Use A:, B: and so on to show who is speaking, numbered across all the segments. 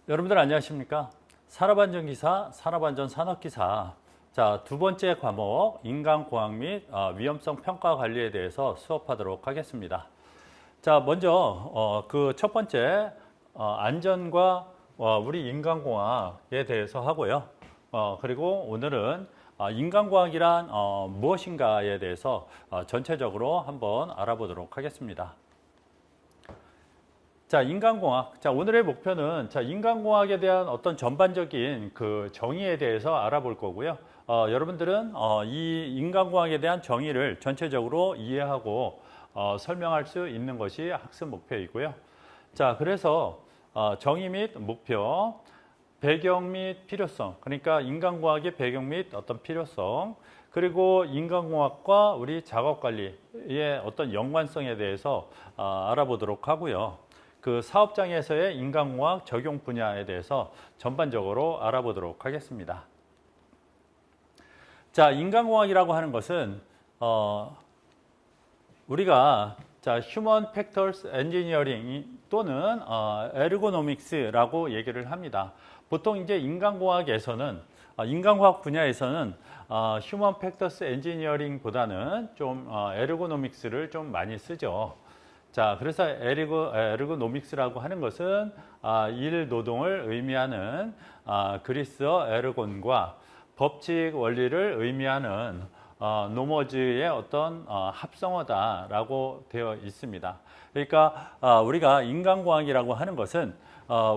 A: 여러분들 안녕하십니까? 산업안전기사, 산업안전 산업기사. 자, 두 번째 과목 인간공학 및 위험성 평가 관리에 대해서 수업하도록 하겠습니다. 자, 먼저 그 첫 번째 안전과 우리 인간공학에 대해서 하고요. 그리고 오늘은 인간공학이란 무엇인가에 대해서 전체적으로 한번 알아보도록 하겠습니다. 자, 인간공학. 자, 오늘의 목표는 인간공학에 대한 어떤 전반적인 그 정의에 대해서 알아볼 거고요. 여러분들은 이 인간공학에 대한 정의를 전체적으로 이해하고 설명할 수 있는 것이 학습 목표이고요. 자, 그래서 정의 및 목표, 배경 및 필요성. 그러니까 인간공학의 배경 및 어떤 필요성, 그리고 인간공학과 우리 작업관리의 어떤 연관성에 대해서 알아보도록 하고요. 그 사업장에서의 인간공학 적용 분야에 대해서 전반적으로 알아보도록 하겠습니다. 자, 인간공학이라고 하는 것은 우리가 Human Factors Engineering 또는 Ergonomics라고 얘기를 합니다. 보통 이제 인간공학 분야에서는 Human Factors Engineering보다는 좀 Ergonomics를 좀 많이 쓰죠. 자, 그래서 에르고노믹스라고 하는 것은 일 노동을 의미하는 그리스어 에르곤과 법칙 원리를 의미하는 노머즈의 어떤 합성어다라고 되어 있습니다. 그러니까 우리가 인간공학이라고 하는 것은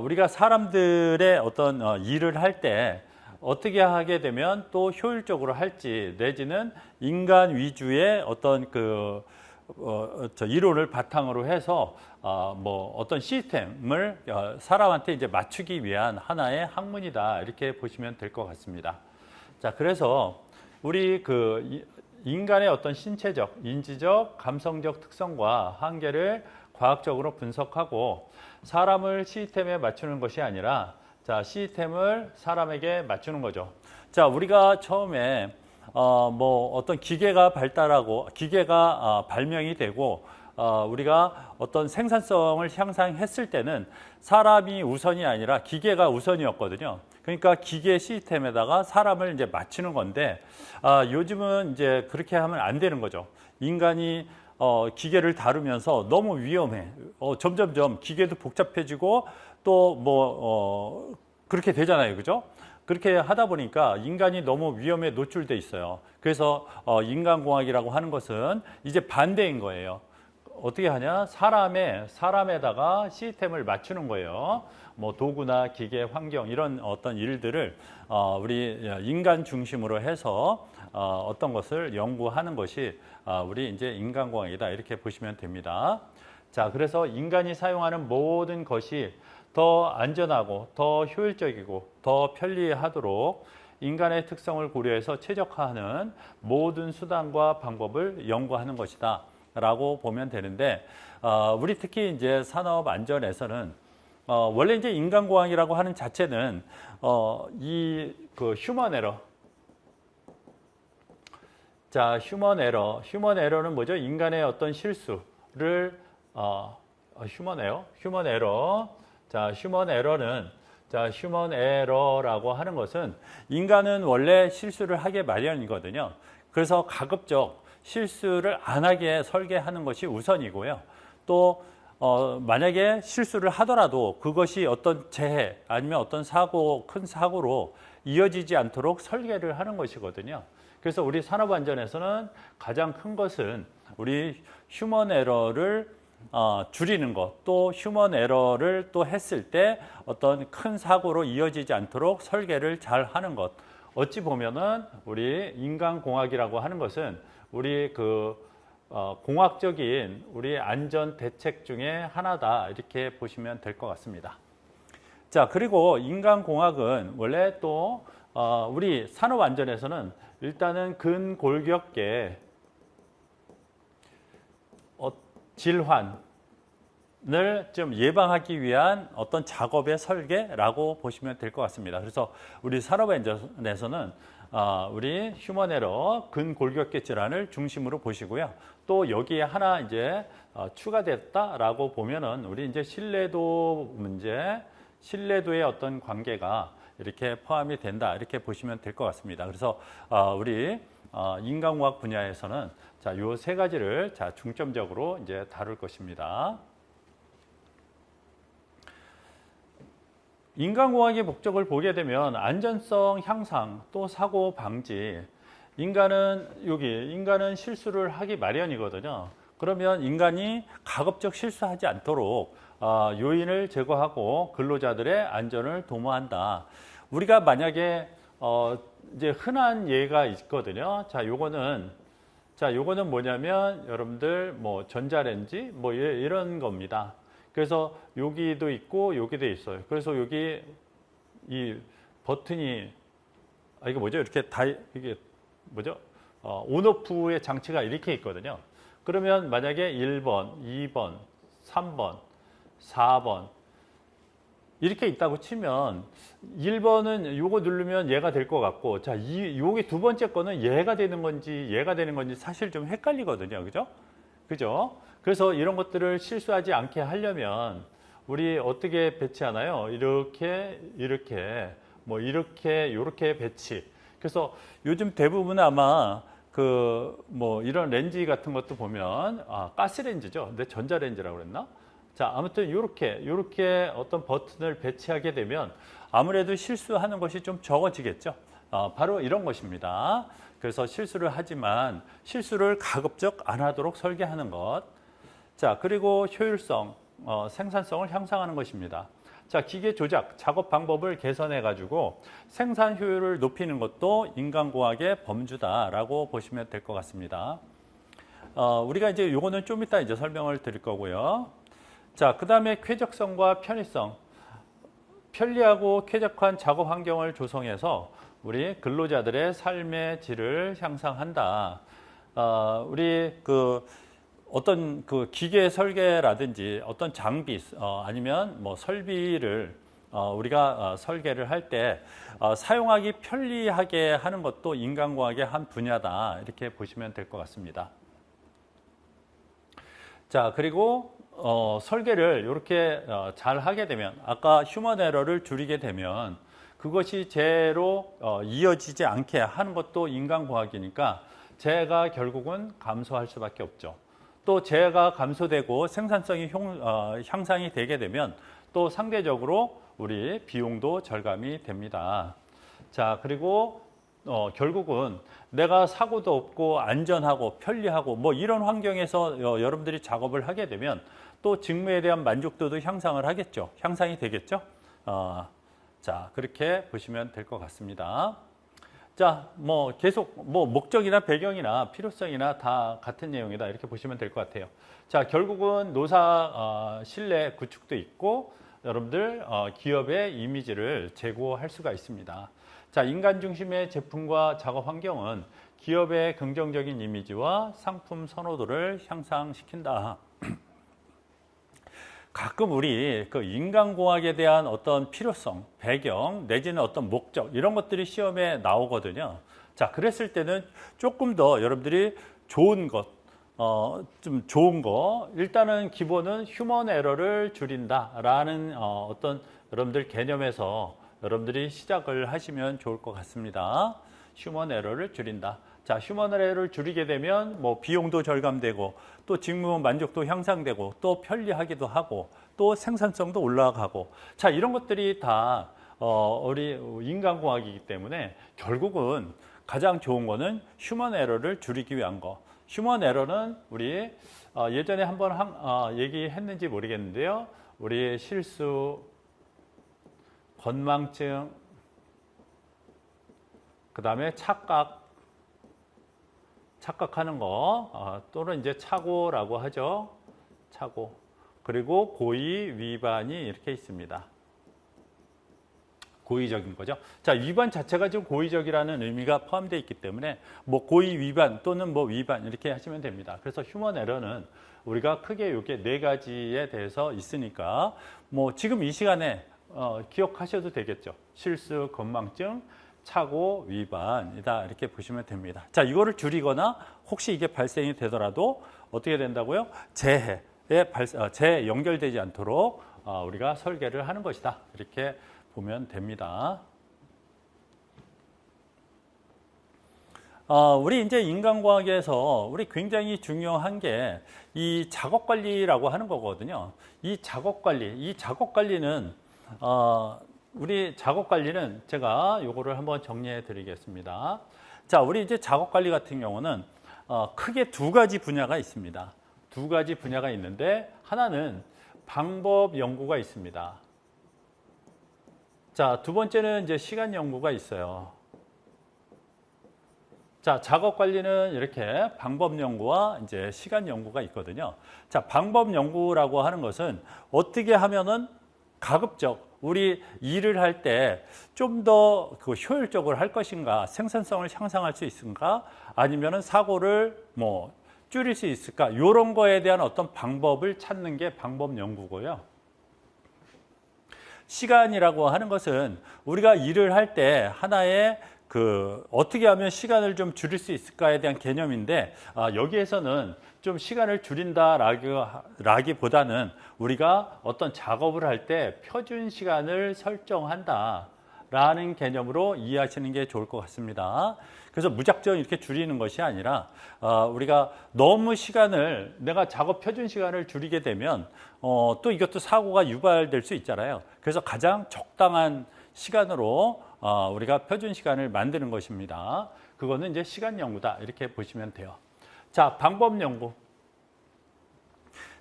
A: 우리가 사람들의 어떤 일을 할 때 어떻게 하게 되면 또 효율적으로 할지, 내지는 인간 위주의 어떤 이론을 바탕으로 해서 어떤 시스템을 사람한테 이제 맞추기 위한 하나의 학문이다, 이렇게 보시면 될 것 같습니다. 자, 그래서 우리 인간의 어떤 신체적, 인지적, 감성적 특성과 한계를 과학적으로 분석하고 사람을 시스템에 맞추는 것이 아니라 시스템을 사람에게 맞추는 거죠. 자, 우리가 처음에 어떤 기계가 발달하고 기계가 발명이 되고 우리가 어떤 생산성을 향상했을 때는 사람이 우선이 아니라 기계가 우선이었거든요. 그러니까 기계 시스템에다가 사람을 이제 맞추는 건데 요즘은 이제 그렇게 하면 안 되는 거죠. 인간이 기계를 다루면서 너무 위험해. 점점점 기계도 복잡해지고 또 그렇게 되잖아요, 그죠? 그렇게 하다 보니까 인간이 너무 위험에 노출돼 있어요. 그래서 인간공학이라고 하는 것은 이제 반대인 거예요. 어떻게 하냐? 사람에다가 시스템을 맞추는 거예요. 도구나 기계, 환경 이런 어떤 일들을 우리 인간 중심으로 해서 어떤 것을 연구하는 것이 우리 이제 인간공학이다, 이렇게 보시면 됩니다. 자, 그래서 인간이 사용하는 모든 것이 더 안전하고 더 효율적이고 더 편리하도록 인간의 특성을 고려해서 최적화하는 모든 수단과 방법을 연구하는 것이다 라고 보면 되는데, 우리 특히 이제 산업 안전에서는 원래 이제 인간공학이라고 하는 자체는 휴먼 에러. 자, 휴먼 에러는 뭐죠? 인간의 어떤 실수를 휴먼 에러. 자, 휴먼 에러라고 하는 것은 인간은 원래 실수를 하게 마련이거든요. 그래서 가급적 실수를 안 하게 설계하는 것이 우선이고요. 또 만약에 실수를 하더라도 그것이 어떤 재해 아니면 어떤 큰 사고로 이어지지 않도록 설계를 하는 것이거든요. 그래서 우리 산업안전에서는 가장 큰 것은 우리 휴먼 에러를 줄이는 것, 또 휴먼 에러를 또 했을 때 어떤 큰 사고로 이어지지 않도록 설계를 잘 하는 것. 어찌 보면은 우리 인간공학이라고 하는 것은 우리 공학적인 우리 안전 대책 중에 하나다, 이렇게 보시면 될 것 같습니다. 자, 그리고 인간공학은 원래 또 우리 산업안전에서는 일단은 근골격계 질환을 좀 예방하기 위한 어떤 작업의 설계라고 보시면 될 것 같습니다. 그래서 우리 산업안전에서는 우리 휴먼 에러, 근골격계 질환을 중심으로 보시고요. 또 여기에 하나 이제 추가됐다라고 보면은 우리 이제 신뢰도 문제, 신뢰도의 어떤 관계가 이렇게 포함이 된다 이렇게 보시면 될 것 같습니다. 그래서 우리 인간공학 분야에서는 자, 요 세 가지를 자, 중점적으로 이제 다룰 것입니다. 인간공학의 목적을 보게 되면 안전성 향상 또 사고 방지. 인간은 실수를 하기 마련이거든요. 그러면 인간이 가급적 실수하지 않도록 요인을 제거하고 근로자들의 안전을 도모한다. 우리가 만약에 이제 흔한 예가 있거든요. 요거는 뭐냐면 여러분들 뭐 전자레인지 뭐 이런 겁니다. 그래서 여기도 있고 여기도 있어요. 그래서 여기 이 버튼이 이게 뭐죠? 이게 뭐죠? 온오프의 장치가 이렇게 있거든요. 그러면 만약에 1번, 2번, 3번, 4번 이렇게 있다고 치면 1번은 요거 누르면 얘가 될 것 같고, 자, 요게 두 번째 거는 얘가 되는 건지 사실 좀 헷갈리거든요. 그죠? 그래서 이런 것들을 실수하지 않게 하려면 우리 어떻게 배치하나요? 이렇게 배치. 그래서 요즘 대부분 아마 뭐 이런 렌즈 같은 것도 보면 가스렌즈죠. 근데 전자렌즈라고 그랬나? 자, 아무튼 요렇게 어떤 버튼을 배치하게 되면 아무래도 실수하는 것이 좀 적어지겠죠. 바로 이런 것입니다. 그래서 실수를 하지만 실수를 가급적 안 하도록 설계하는 것. 자, 그리고 효율성, 생산성을 향상하는 것입니다. 자, 기계 조작, 작업 방법을 개선해 가지고 생산 효율을 높이는 것도 인간공학의 범주다라고 보시면 될 것 같습니다. 우리가 이제 요거는 좀 이따 이제 설명을 드릴 거고요. 자, 그다음에 쾌적성과 편의성. 편리하고 쾌적한 작업 환경을 조성해서 우리 근로자들의 삶의 질을 향상한다. 우리 어떤 기계 설계라든지 어떤 장비 아니면 뭐 설비를 우리가 설계를 할 때 사용하기 편리하게 하는 것도 인간공학의 한 분야다 이렇게 보시면 될 것 같습니다. 자, 그리고 설계를 이렇게 잘 하게 되면 아까 휴먼 에러를 줄이게 되면 그것이 재해로 이어지지 않게 하는 것도 인간공학이니까 재해가 결국은 감소할 수밖에 없죠. 또 재해가 감소되고 생산성이 향상이 되게 되면 또 상대적으로 우리 비용도 절감이 됩니다. 자, 그리고 결국은 내가 사고도 없고 안전하고 편리하고 뭐 이런 환경에서 여러분들이 작업을 하게 되면 또 직무에 대한 만족도도 향상이 되겠죠. 자, 그렇게 보시면 될 것 같습니다. 자, 뭐 계속 뭐 목적이나 배경이나 필요성이나 다 같은 내용이다 이렇게 보시면 될 것 같아요. 자, 결국은 노사 신뢰 구축도 있고 여러분들 기업의 이미지를 제고할 수가 있습니다. 자, 인간 중심의 제품과 작업 환경은 기업의 긍정적인 이미지와 상품 선호도를 향상시킨다. 가끔 우리 인간공학에 대한 어떤 필요성, 배경, 내지는 어떤 목적 이런 것들이 시험에 나오거든요. 자, 그랬을 때는 조금 더 여러분들이 좋은 것, 일단은 기본은 휴먼 에러를 줄인다라는 어떤 여러분들 개념에서 여러분들이 시작을 하시면 좋을 것 같습니다. 휴먼 에러를 줄인다. 자, 휴먼 에러를 줄이게 되면 뭐 비용도 절감되고 또 직무 만족도 향상되고 또 편리하기도 하고 또 생산성도 올라가고 자, 이런 것들이 다 우리 인간공학이기 때문에 결국은 가장 좋은 거는 휴먼 에러를 줄이기 위한 거. 휴먼 에러는 우리 예전에 한번 얘기했는지 모르겠는데요. 우리 실수, 건망증, 그 다음에 착각하는 거 또는 이제 착오라고 하죠. 착오. 그리고 고의, 위반이 이렇게 있습니다. 고의적인 거죠. 자, 위반 자체가 지금 고의적이라는 의미가 포함되어 있기 때문에 뭐 고의 위반 또는 뭐 위반 이렇게 하시면 됩니다. 그래서 휴먼 에러는 우리가 크게 이렇게 네 가지에 대해서 있으니까 뭐 지금 이 시간에 기억하셔도 되겠죠. 실수, 건망증, 착오, 위반이다 이렇게 보시면 됩니다. 자, 이거를 줄이거나 혹시 이게 발생이 되더라도 어떻게 된다고요? 재해 연결되지 않도록 우리가 설계를 하는 것이다. 이렇게 보면 됩니다. 우리 이제 인간과학에서 우리 굉장히 중요한 게 이 작업 관리라고 하는 거거든요. 이 작업 관리는 우리 작업 관리는 제가 요거를 한번 정리해 드리겠습니다. 자, 우리 이제 작업 관리 같은 경우는 크게 두 가지 분야가 있습니다. 두 가지 분야가 있는데 하나는 방법 연구가 있습니다. 자, 두 번째는 이제 시간 연구가 있어요. 자, 작업 관리는 이렇게 방법 연구와 이제 시간 연구가 있거든요. 자, 방법 연구라고 하는 것은 어떻게 하면은 가급적 우리 일을 할 때 좀 더 그 효율적으로 할 것인가, 생산성을 향상할 수 있을까, 아니면은 사고를 뭐 줄일 수 있을까, 이런 거에 대한 어떤 방법을 찾는 게 방법 연구고요. 시간이라고 하는 것은 우리가 일을 할 때 하나의 어떻게 하면 시간을 좀 줄일 수 있을까에 대한 개념인데, 여기에서는 좀 시간을 줄인다라기보다는 우리가 어떤 작업을 할 때 표준 시간을 설정한다라는 개념으로 이해하시는 게 좋을 것 같습니다. 그래서 무작정 이렇게 줄이는 것이 아니라 우리가 너무 내가 작업 표준 시간을 줄이게 되면 또 이것도 사고가 유발될 수 있잖아요. 그래서 가장 적당한 시간으로 우리가 표준 시간을 만드는 것입니다. 그거는 이제 시간 연구다, 이렇게 보시면 돼요. 자, 방법 연구.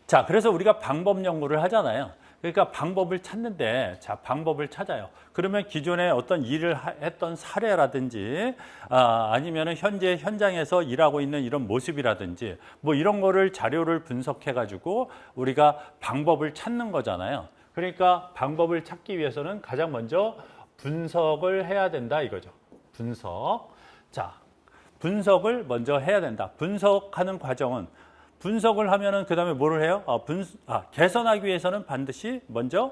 A: 자, 그래서 우리가 방법 연구를 하잖아요. 그러니까 방법을 찾는데, 자, 방법을 찾아요. 그러면 기존에 어떤 일을 했던 사례라든지, 아니면 현재 현장에서 일하고 있는 이런 모습이라든지, 뭐 이런 거를 자료를 분석해가지고 우리가 방법을 찾는 거잖아요. 그러니까 방법을 찾기 위해서는 가장 먼저 분석을 해야 된다, 이거죠. 분석. 자, 분석을 먼저 해야 된다. 분석하는 과정은, 분석을 하면은 그 다음에 뭐를 해요? 개선하기 위해서는 반드시 먼저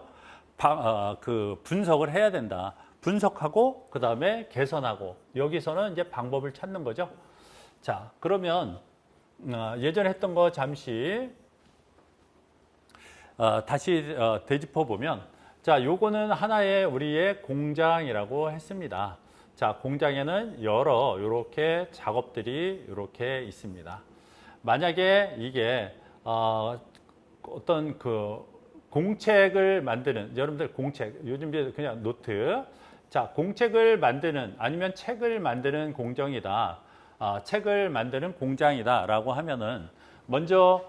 A: 분석을 해야 된다. 분석하고 그 다음에 개선하고, 여기서는 이제 방법을 찾는 거죠. 자, 그러면 예전에 했던 거 잠시 다시 되짚어 보면, 자, 요거는 하나의 우리의 공장이라고 했습니다. 자, 공장에는 요렇게 작업들이 요렇게 있습니다. 만약에 이게 어떤 공책을 만드는, 여러분들 공책, 요즘 그냥 노트, 자, 공책을 만드는, 아니면 책을 만드는 공정이다, 책을 만드는 공장이다라고 하면은 먼저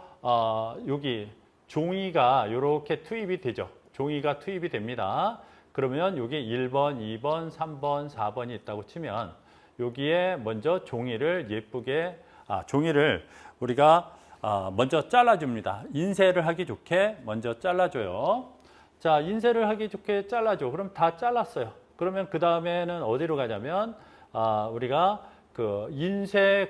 A: 여기 종이가 이렇게 투입이 되죠. 종이가 투입이 됩니다. 그러면 여기 1번, 2번, 3번, 4번이 있다고 치면 여기에 먼저 종이를 예쁘게, 종이를 우리가 먼저 잘라줍니다. 인쇄를 하기 좋게 먼저 잘라줘요. 자, 인쇄를 하기 좋게 잘라줘. 그럼 다 잘랐어요. 그러면 그 다음에는 어디로 가냐면 우리가 인쇄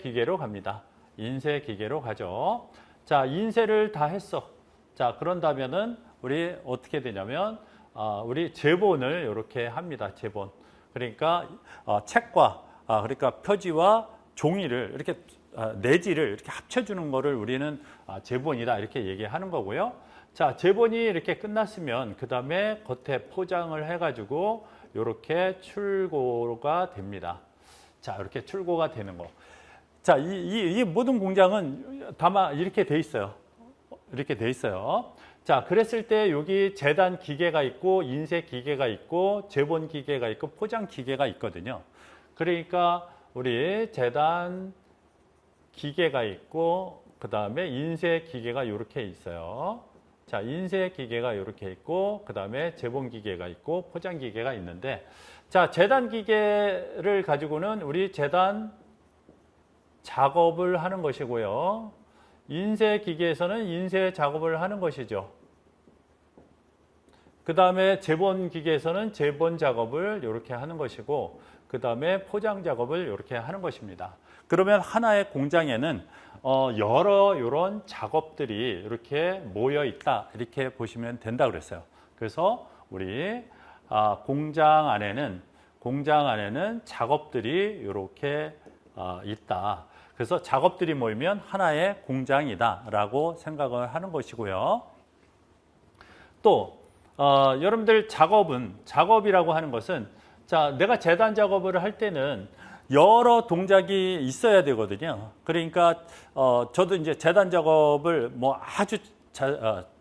A: 기계로 갑니다. 인쇄 기계로 가죠. 자, 인쇄를 다 했어. 자, 그런다면은 우리 어떻게 되냐면 우리 제본을 이렇게 합니다. 제본. 그러니까 책과 그러니까 표지와 종이를 이렇게 내지를 이렇게 합쳐주는 거를 우리는 제본이다, 이렇게 얘기하는 거고요. 자, 제본이 이렇게 끝났으면 그 다음에 겉에 포장을 해가지고 이렇게 출고가 됩니다. 자, 이렇게 출고가 되는 거. 자, 이 모든 공장은 다만 이렇게 돼 있어요. 이렇게 돼 있어요. 자, 그랬을 때 여기 재단 기계가 있고, 인쇄 기계가 있고, 제본 기계가 있고, 포장 기계가 있거든요. 그러니까 우리 재단 기계가 있고, 그 다음에 인쇄 기계가 이렇게 있어요. 자, 인쇄 기계가 이렇게 있고, 그 다음에 제본 기계가 있고, 포장 기계가 있는데, 자, 재단 기계를 가지고는 우리 재단 작업을 하는 것이고요. 인쇄 기계에서는 인쇄 작업을 하는 것이죠. 그 다음에 제본 기계에서는 제본 작업을 이렇게 하는 것이고, 그 다음에 포장 작업을 이렇게 하는 것입니다. 그러면 하나의 공장에는 여러 이런 작업들이 이렇게 모여 있다, 이렇게 보시면 된다 그랬어요. 그래서 우리 공장 안에는 작업들이 이렇게 있다. 그래서 작업들이 모이면 하나의 공장이다라고 생각을 하는 것이고요. 또 여러분들 작업이라고 하는 것은 자, 내가 재단 작업을 할 때는 여러 동작이 있어야 되거든요. 그러니까 저도 이제 재단 작업을 뭐 아주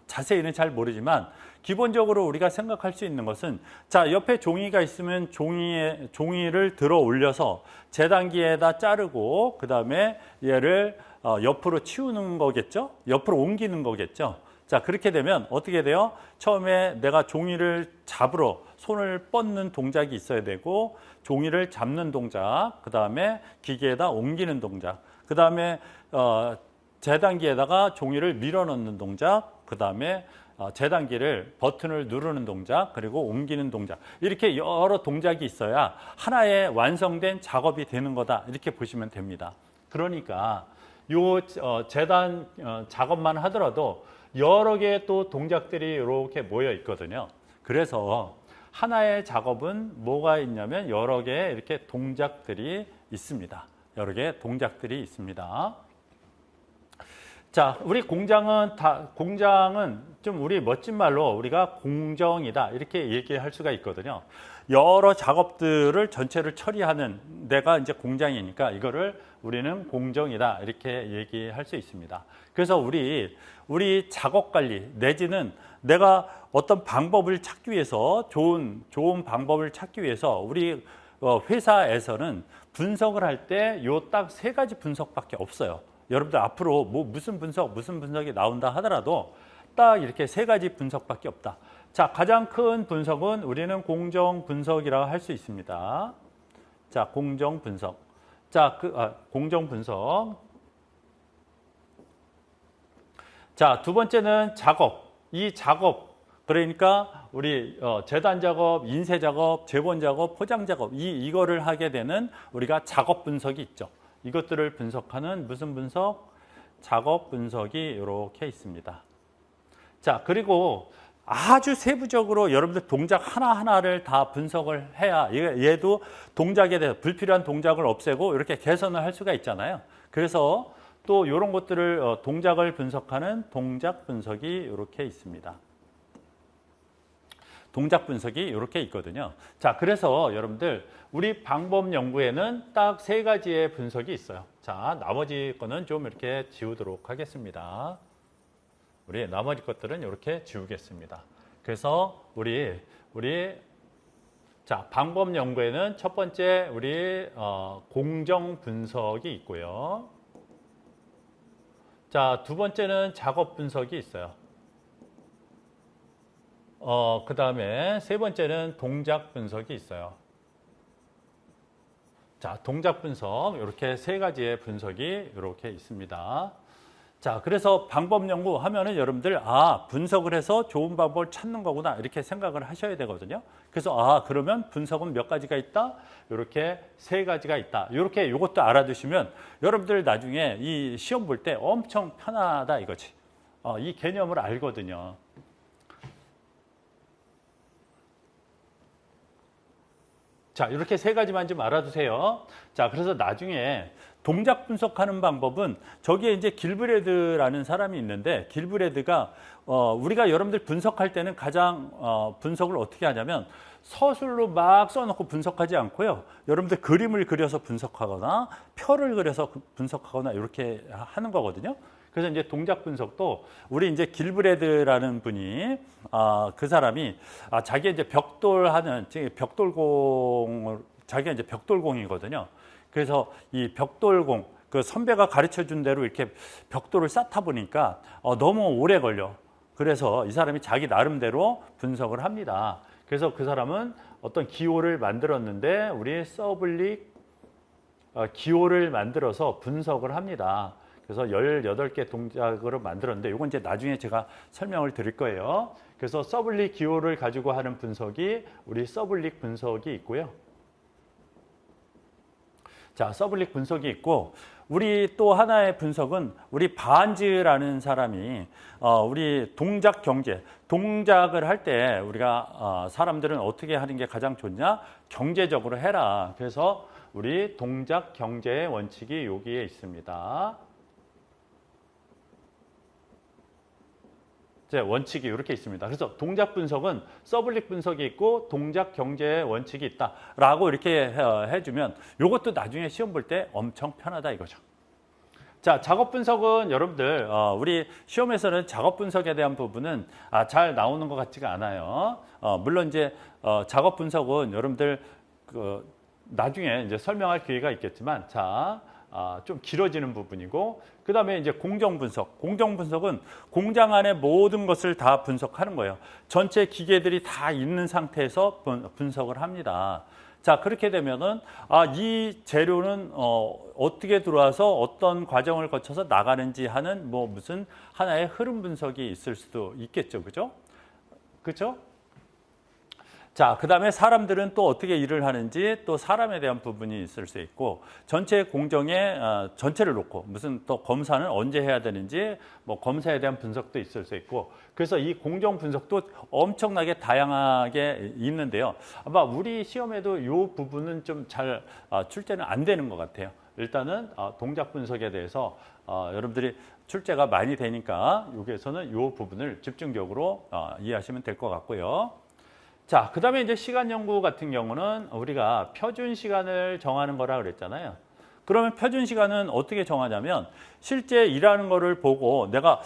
A: 자세히는 잘 모르지만 기본적으로 우리가 생각할 수 있는 것은 자, 옆에 종이가 있으면 종이를 들어 올려서 재단기에다 자르고 그다음에 얘를 옆으로 치우는 거겠죠? 옆으로 옮기는 거겠죠? 자, 그렇게 되면 어떻게 돼요? 처음에 내가 종이를 잡으러 손을 뻗는 동작이 있어야 되고 종이를 잡는 동작, 그다음에 기계에다 옮기는 동작, 그다음에 재단기에다가 종이를 밀어넣는 동작, 그다음에 재단기를 버튼을 누르는 동작, 그리고 옮기는 동작, 이렇게 여러 동작이 있어야 하나의 완성된 작업이 되는 거다, 이렇게 보시면 됩니다. 그러니까 요 재단 작업만 하더라도 여러 개의 또 동작들이 이렇게 모여 있거든요. 그래서 하나의 작업은 뭐가 있냐면 여러 개의 이렇게 동작들이 있습니다. 여러 개의 동작들이 있습니다. 자, 우리 공장은 좀 우리 멋진 말로 우리가 공정이다, 이렇게 얘기할 수가 있거든요. 여러 작업들을 전체를 처리하는 데가 이제 공장이니까 이거를 우리는 공정이다, 이렇게 얘기할 수 있습니다. 그래서 우리 작업 관리 내지는 내가 어떤 방법을 찾기 위해서 좋은 방법을 찾기 위해서 우리 회사에서는 분석을 할 때 요 딱 세 가지 분석밖에 없어요. 여러분들 앞으로 뭐 무슨 분석이 나온다 하더라도 딱 이렇게 세 가지 분석밖에 없다. 자, 가장 큰 분석은 우리는 공정 분석이라고 할 수 있습니다. 자, 공정 분석. 자, 공정 분석. 자, 두 번째는 작업. 이 작업, 그러니까 우리 재단 작업, 인쇄 작업, 재본 작업, 포장 작업, 이거를 하게 되는 우리가 작업 분석이 있죠. 이것들을 분석하는 무슨 분석? 작업 분석이 이렇게 있습니다. 자, 그리고 아주 세부적으로 여러분들 동작 하나하나를 다 분석을 해야 얘도 동작에 대해서 불필요한 동작을 없애고 이렇게 개선을 할 수가 있잖아요. 그래서 또 이런 것들을 동작을 분석하는 동작 분석이 이렇게 있습니다. 동작 분석이 이렇게 있거든요. 자, 그래서 여러분들 우리 방법 연구에는 딱 세 가지의 분석이 있어요. 자, 나머지 거는 좀 이렇게 지우도록 하겠습니다. 우리 나머지 것들은 이렇게 지우겠습니다. 그래서 우리 자, 방법 연구에는 첫 번째 우리 공정 분석이 있고요. 자, 두 번째는 작업 분석이 있어요. 그 다음에 세 번째는 동작 분석이 있어요. 자, 동작 분석, 이렇게 세 가지의 분석이 이렇게 있습니다. 자, 그래서 방법 연구 하면은 여러분들, 분석을 해서 좋은 방법을 찾는 거구나, 이렇게 생각을 하셔야 되거든요. 그래서, 그러면 분석은 몇 가지가 있다? 이렇게 세 가지가 있다. 이렇게 이것도 알아두시면 여러분들 나중에 이 시험 볼 때 엄청 편하다 이거지. 이 개념을 알거든요. 자, 이렇게 세 가지만 좀 알아두세요. 자, 그래서 나중에 동작 분석하는 방법은 저기에 이제 길브레드라는 사람이 있는데 길브레드가 우리가 여러분들 분석할 때는 가장 분석을 어떻게 하냐면 서술로 막 써놓고 분석하지 않고요. 여러분들 그림을 그려서 분석하거나 표를 그려서 분석하거나 이렇게 하는 거거든요. 그래서 이제 동작 분석도 우리 이제 길브레드라는 분이 그 사람이 자기가 이제 자기가 이제 벽돌공이거든요. 그래서 이 벽돌공 그 선배가 가르쳐 준 대로 이렇게 벽돌을 쌓다 보니까 너무 오래 걸려. 그래서 이 사람이 자기 나름대로 분석을 합니다. 그래서 그 사람은 어떤 기호를 만들었는데 우리 서블릭 기호를 만들어서 분석을 합니다. 그래서 18개 동작으로 만들었는데 이건 이제 나중에 제가 설명을 드릴 거예요. 그래서 서블릭 기호를 가지고 하는 분석이 우리 서블릭 분석이 있고요. 자, 서블릭 분석이 있고 우리 또 하나의 분석은 우리 바한즈라는 사람이 우리 동작 경제, 동작을 할 때 우리가 사람들은 어떻게 하는 게 가장 좋냐? 경제적으로 해라. 그래서 우리 동작 경제의 원칙이 여기에 있습니다. 원칙이 이렇게 있습니다. 그래서 동작 분석은 서블릭 분석이 있고 동작 경제의 원칙이 있다라고 이렇게 해주면 이것도 나중에 시험 볼 때 엄청 편하다 이거죠. 자, 작업 분석은 여러분들 우리 시험에서는 작업 분석에 대한 부분은 잘 나오는 것 같지가 않아요. 물론 이제 작업 분석은 여러분들 나중에 이제 설명할 기회가 있겠지만 좀 길어지는 부분이고, 그 다음에 이제 공정 분석. 공정 분석은 공장 안에 모든 것을 다 분석하는 거예요. 전체 기계들이 다 있는 상태에서 분석을 합니다. 자, 그렇게 되면은 이 재료는 어떻게 들어와서 어떤 과정을 거쳐서 나가는지 하는 무슨 하나의 흐름 분석이 있을 수도 있겠죠. 그죠? 그죠? 자, 그 다음에 사람들은 또 어떻게 일을 하는지 또 사람에 대한 부분이 있을 수 있고, 전체 공정의 전체를 놓고 무슨 또 검사는 언제 해야 되는지 검사에 대한 분석도 있을 수 있고, 그래서 이 공정 분석도 엄청나게 다양하게 있는데요. 아마 우리 시험에도 이 부분은 좀 잘 출제는 안 되는 것 같아요. 일단은 동작 분석에 대해서 여러분들이 출제가 많이 되니까 여기에서는 이 부분을 집중적으로 이해하시면 될 것 같고요. 자, 그 다음에 이제 시간 연구 같은 경우는 우리가 표준 시간을 정하는 거라 그랬잖아요. 그러면 표준 시간은 어떻게 정하냐면 실제 일하는 거를 보고 내가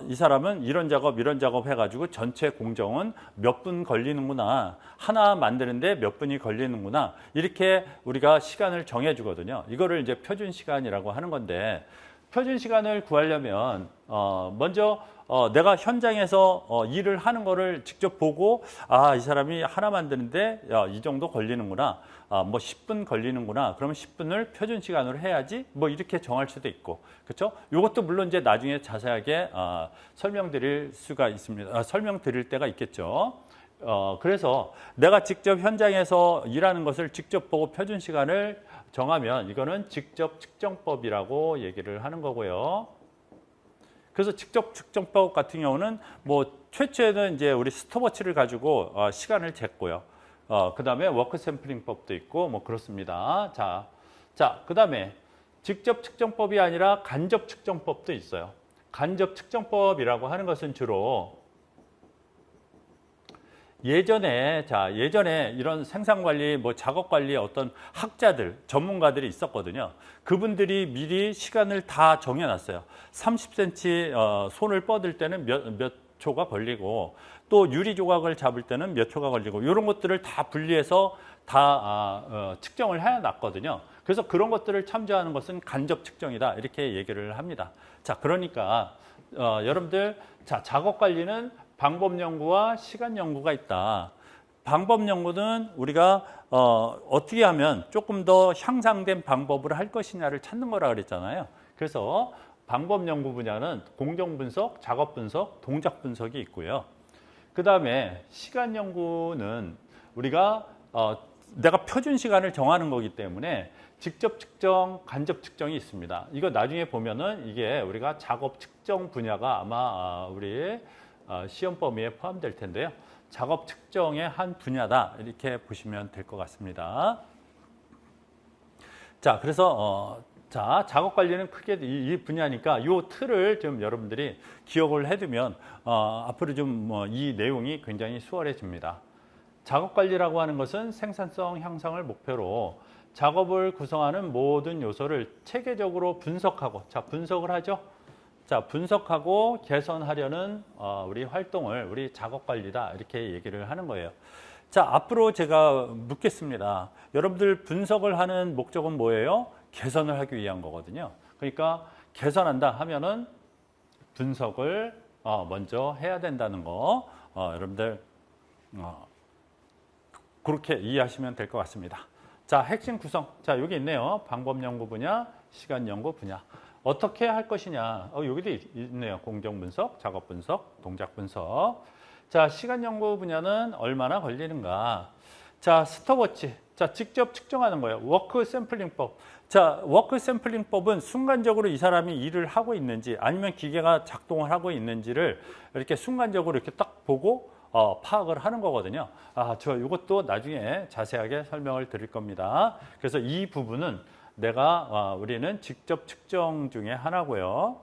A: 이 사람은 이런 작업 해가지고 전체 공정은 몇 분 걸리는구나, 하나 만드는데 몇 분이 걸리는구나, 이렇게 우리가 시간을 정해주거든요. 이거를 이제 표준 시간이라고 하는 건데, 표준 시간을 구하려면 먼저 내가 현장에서 일을 하는 거를 직접 보고 이 사람이 하나 만드는데 이 정도 걸리는구나, 10분 걸리는구나, 그러면 10분을 표준 시간으로 해야지 이렇게 정할 수도 있고, 그렇죠? 이것도 물론 이제 나중에 자세하게 설명드릴 수가 있습니다. 설명드릴 때가 있겠죠. 그래서 내가 직접 현장에서 일하는 것을 직접 보고 표준 시간을 정하면 이거는 직접 측정법이라고 얘기를 하는 거고요. 그래서 직접 측정법 같은 경우는 최초에는 이제 우리 스톱워치를 가지고 시간을 쟀고요. 그 다음에 워크 샘플링법도 있고 그렇습니다. 자, 그 다음에 직접 측정법이 아니라 간접 측정법도 있어요. 간접 측정법이라고 하는 것은 주로 예전에 이런 생산관리, 작업관리 어떤 학자들, 전문가들이 있었거든요. 그분들이 미리 시간을 다 정해놨어요. 30cm 손을 뻗을 때는 몇 초가 걸리고, 또 유리 조각을 잡을 때는 몇 초가 걸리고, 이런 것들을 다 분리해서 다 측정을 해놨거든요. 그래서 그런 것들을 참조하는 것은 간접 측정이다, 이렇게 얘기를 합니다. 자, 그러니까 여러분들 작업 관리는 방법 연구와 시간 연구가 있다. 방법 연구는 우리가 어떻게 하면 조금 더 향상된 방법을 할 것이냐를 찾는 거라 그랬잖아요. 그래서 방법 연구 분야는 공정 분석, 작업 분석, 동작 분석이 있고요. 그 다음에 시간 연구는 우리가 내가 표준 시간을 정하는 거기 때문에 직접 측정, 간접 측정이 있습니다. 이거 나중에 보면은 이게 우리가 작업 측정 분야가 아마 우리 시험 범위에 포함될 텐데요. 작업 측정의 한 분야다, 이렇게 보시면 될 것 같습니다. 자, 그래서 작업 관리는 크게 이 분야니까 이 틀을 좀 여러분들이 기억을 해두면 앞으로 좀 이 내용이 굉장히 수월해집니다. 작업 관리라고 하는 것은 생산성 향상을 목표로 작업을 구성하는 모든 요소를 체계적으로 분석하고, 분석을 하죠. 자, 분석하고 개선하려는 우리 활동을 우리 작업 관리다, 이렇게 얘기를 하는 거예요. 자, 앞으로 제가 묻겠습니다. 여러분들 분석을 하는 목적은 뭐예요? 개선을 하기 위한 거거든요. 그러니까 개선한다 하면은 분석을 먼저 해야 된다는 거, 여러분들 그렇게 이해하시면 될 것 같습니다. 자, 핵심 구성. 자, 여기 있네요. 방법 연구 분야, 시간 연구 분야. 어떻게 할 것이냐. 여기도 있네요. 공정 분석, 작업 분석, 동작 분석. 자, 시간 연구 분야는 얼마나 걸리는가. 자, 스톱워치. 자, 직접 측정하는 거예요. 워크 샘플링법. 자, 워크 샘플링법은 순간적으로 이 사람이 일을 하고 있는지 아니면 기계가 작동을 하고 있는지를 이렇게 순간적으로 이렇게 딱 보고 파악을 하는 거거든요. 이것도 나중에 자세하게 설명을 드릴 겁니다. 그래서 이 부분은 우리는 직접 측정 중에 하나고요.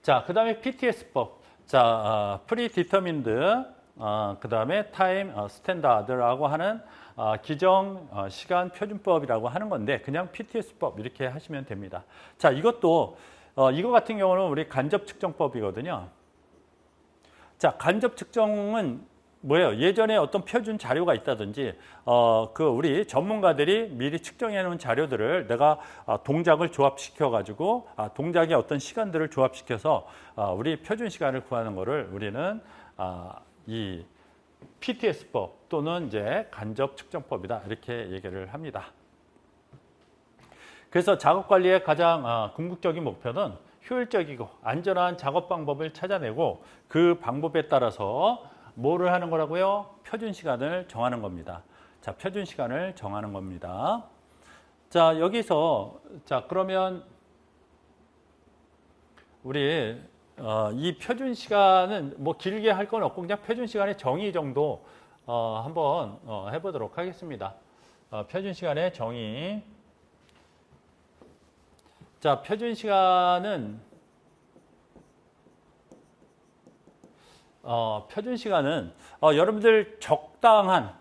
A: 자, 그 다음에 PTS법. 자, Predetermined, 그 다음에 Time Standard라고 하는 기정 시간 표준법이라고 하는 건데 그냥 PTS법 이렇게 하시면 됩니다. 자, 이것도 이거 같은 경우는 우리 간접 측정법이거든요. 자, 간접 측정은 뭐예요? 예전에 어떤 표준 자료가 있다든지 우리 전문가들이 미리 측정해 놓은 자료들을 내가 동작을 조합시켜 가지고 동작의 어떤 시간들을 조합시켜서 우리 표준 시간을 구하는 거를 우리는 이 PTS법 또는 이제 간접 측정법이다 이렇게 얘기를 합니다. 그래서 작업 관리의 가장 궁극적인 목표는 효율적이고 안전한 작업 방법을 찾아내고 그 방법에 따라서 뭐를 하는 거라고요? 표준 시간을 정하는 겁니다. 자, 표준 시간을 정하는 겁니다. 자, 여기서 자, 그러면 우리 이 표준 시간은 뭐 길게 할 건 없고 그냥 표준 시간의 정의 정도 한번 해보도록 하겠습니다. 표준 시간의 정의. 자, 표준 시간은 여러분들 적당한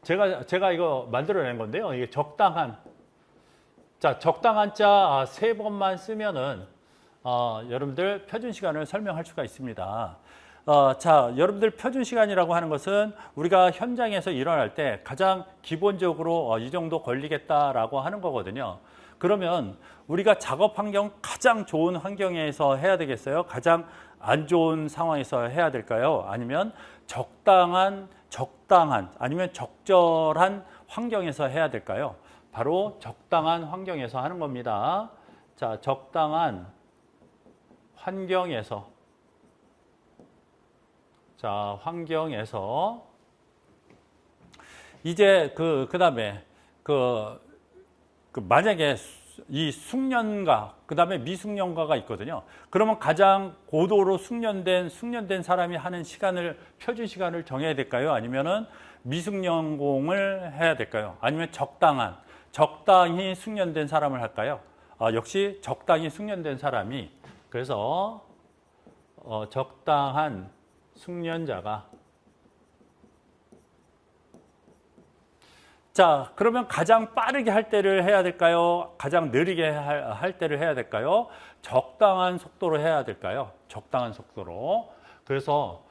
A: 제가 이거 만들어낸 건데요. 이게 적당한 자, 적당한 자 3번만 쓰면은 여러분들 표준 시간을 설명할 수가 있습니다. 자, 여러분들 표준 시간이라고 하는 것은 우리가 현장에서 일어날 때 가장 기본적으로 이 정도 걸리겠다라고 하는 거거든요. 그러면 우리가 작업 환경 가장 좋은 환경에서 해야 되겠어요? 가장 안 좋은 상황에서 해야 될까요? 아니면 적당한 아니면 적절한 환경에서 해야 될까요? 바로 적당한 환경에서 하는 겁니다. 자, 적당한 환경에서 이제 그다음에 만약에 이 숙련가 그다음에 미숙련가가 있거든요. 그러면 가장 고도로 숙련된 사람이 하는 시간을 표준 시간을 정해야 될까요? 아니면은 미숙련공을 해야 될까요? 아니면 적당히 숙련된 사람을 할까요? 역시 적당히 숙련된 사람이 그래서 적당한 숙련자가 자, 그러면 가장 빠르게 할 때를 해야 될까요? 가장 느리게 할 때를 해야 될까요? 적당한 속도로 해야 될까요? 적당한 속도로. 그래서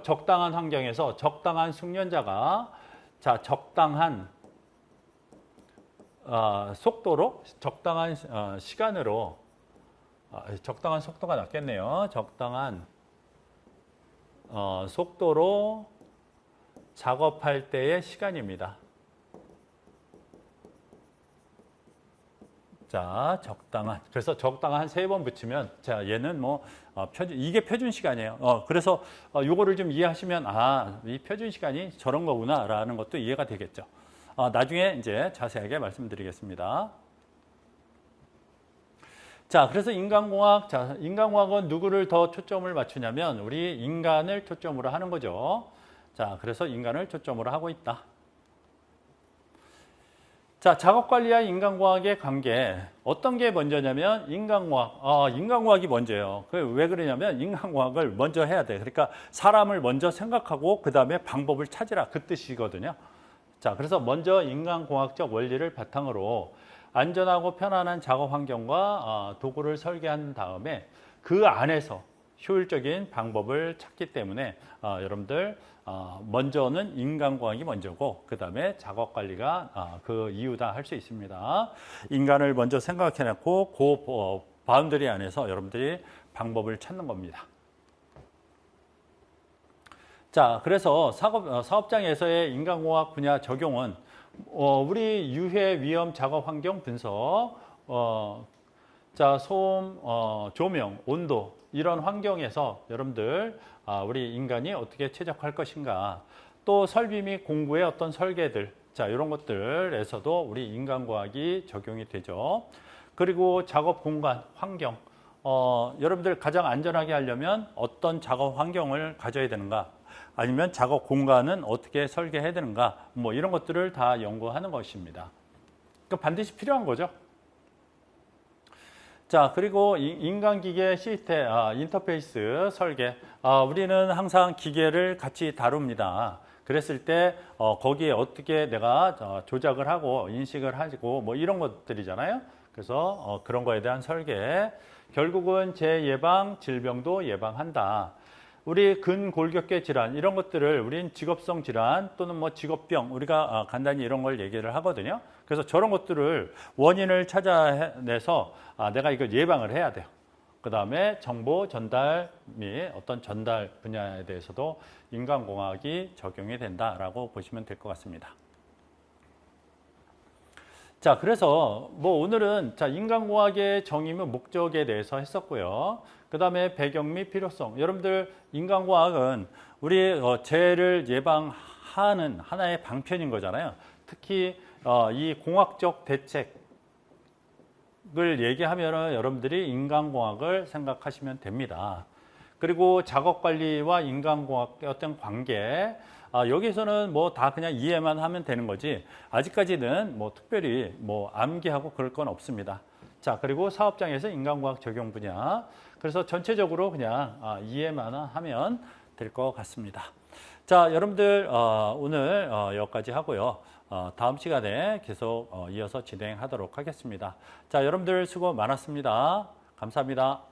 A: 적당한 환경에서 적당한 숙련자가 자, 적당한 속도로 적당한 시간으로 적당한 속도가 낫겠네요. 적당한 속도로 작업할 때의 시간입니다. 자, 그래서 적당한 3번 붙이면, 자, 얘는 이게 표준 시간이에요. 그래서 요거를 좀 이해하시면, 이 표준 시간이 저런 거구나, 라는 것도 이해가 되겠죠. 나중에 이제 자세하게 말씀드리겠습니다. 자, 그래서 인간공학은 누구를 더 초점을 맞추냐면, 우리 인간을 초점으로 하는 거죠. 자, 그래서 인간을 초점으로 하고 있다. 자, 작업관리와 인간공학의 관계. 어떤 게 먼저냐면 인간공학이 먼저예요. 왜 그러냐면 인간공학을 먼저 해야 돼. 그러니까 사람을 먼저 생각하고 그 다음에 방법을 찾으라. 그 뜻이거든요. 자, 그래서 먼저 인간공학적 원리를 바탕으로 안전하고 편안한 작업 환경과 도구를 설계한 다음에 그 안에서 효율적인 방법을 찾기 때문에 여러분들 먼저는 인간공학이 먼저고 그 다음에 작업관리가 그 이유다 할 수 있습니다. 인간을 먼저 생각해놓고 그 바운더리 안에서 여러분들이 방법을 찾는 겁니다. 자, 그래서 사업장에서의 인간공학 분야 적용은 우리 유해 위험 작업 환경 분석, 자, 소음, 조명, 온도 이런 환경에서 여러분들 우리 인간이 어떻게 최적화할 것인가, 또 설비 및 공구의 어떤 설계들, 자, 이런 것들에서도 우리 인간과학이 적용이 되죠. 그리고 작업 공간, 환경, 여러분들 가장 안전하게 하려면 어떤 작업 환경을 가져야 되는가, 아니면 작업 공간은 어떻게 설계해야 되는가, 뭐 이런 것들을 다 연구하는 것입니다. 그러니까 반드시 필요한 거죠. 자, 그리고 인간기계 시스템, 인터페이스 설계. 우리는 항상 기계를 같이 다룹니다. 그랬을 때 거기에 어떻게 내가 조작을 하고 인식을 하고 뭐 이런 것들이잖아요. 그래서 그런 거에 대한 설계. 결국은 재예방, 질병도 예방한다. 우리 근골격계 질환 이런 것들을 우린 직업성 질환 또는 뭐 직업병 우리가 간단히 이런 걸 얘기를 하거든요. 그래서 저런 것들을 원인을 찾아내서 내가 이걸 예방을 해야 돼요. 그 다음에 정보 전달 및 어떤 전달 분야에 대해서도 인간공학이 적용이 된다라고 보시면 될 것 같습니다. 자, 그래서 뭐 오늘은 인간공학의 정의면 목적에 대해서 했었고요. 그 다음에 배경 및 필요성. 여러분들 인간공학은 우리 재해를 예방하는 하나의 방편인 거잖아요. 특히 이 공학적 대책을 얘기하면 여러분들이 인간공학을 생각하시면 됩니다. 그리고 작업관리와 인간공학의 어떤 관계, 여기서는 뭐 다 그냥 이해만 하면 되는 거지 아직까지는 뭐 특별히 뭐 암기하고 그럴 건 없습니다. 자, 그리고 사업장에서 인간공학 적용 분야. 그래서 전체적으로 그냥 이해만 하면 될 것 같습니다. 자, 여러분들 오늘 여기까지 하고요. 다음 시간에 계속 이어서 진행하도록 하겠습니다. 자, 여러분들 수고 많았습니다. 감사합니다.